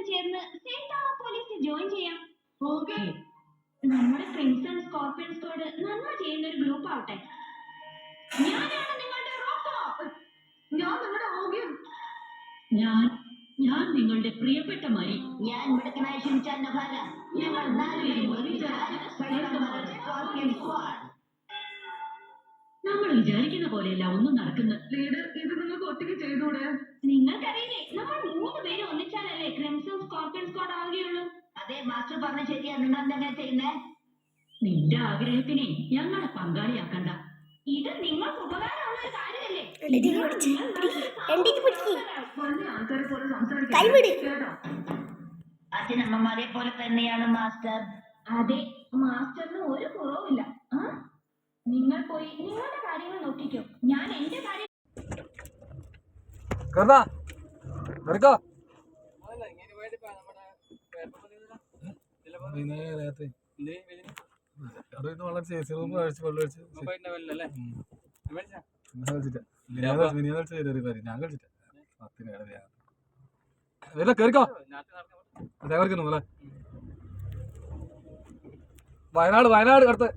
ഫ്രണ്ട്സും ചേർന്ന് saint Thomas പോലീസിൽ ജോയിൻ ചെയ്യാം. ഓക്കെ, നമ്മുടെ ക്രിംസൺ സ്കോർപ്പിയൻ സ്ക്വാഡ് നന്മ ചെയ്യുന്ന ഒരു ഗ്രൂപ്പ് ആവട്ടെ. ഞാനാണ് നിങ്ങളുടെ റോക്കോ. ഞാൻ നിങ്ങളുടെ ഓഗ്യം. ഞാൻ നിങ്ങളുടെ പ്രിയപ്പെട്ട മരി. ഞാൻ മിടുക്കനായ ഷിൻചാൻ നൊഹാര. ഞങ്ങൾ നാലുപേരും നമ്മൾ വിചാരിക്കുന്ന പോലെയല്ല ഒന്നും നടക്കുന്നത്. ലീഡർ, ഇത് നിങ്ങൾക്ക് ഒറ്റയ്ക്ക് ചെയ്തൂടെ? നിങ്ങൾക്കറിയില്ലേ, നമ്മൾ 3 പേര് ഒന്നിച്ചാലല്ലേ ക്രിംസൺ സ്കോർപ്പിയൻ സ്ക്വാഡ് ആവുകയുള്ളൂ. അതെ, മാസ്റ്റർ പറഞ്ഞ ശരിയാ. നിങ്ങൾ എന്തെങ്കിലും ചെയ്യുന്നേ? നിന്റെ ആഗ്രഹത്തിനെ ഞങ്ങളെ പങ്കാളിയാക്കണ്ട. ഇത് നിങ്ങൾക്ക് ഉപകാരമുള്ള ഒരു കാര്യമല്ലേ? അച്ഛനമ്മമാരെ പോലെ തന്നെയാണ് മാസ്റ്റർ. അതെ, മാസ്റ്ററിന് ഒരു കുറവില്ല. നിങ്ങൾ പോയി നിങ്ങളുടെ കാര്യങ്ങൾ നോക്കിക്കോ, ഞാൻ എന്റെ കാര്യം. വയനാട് അടുത്ത്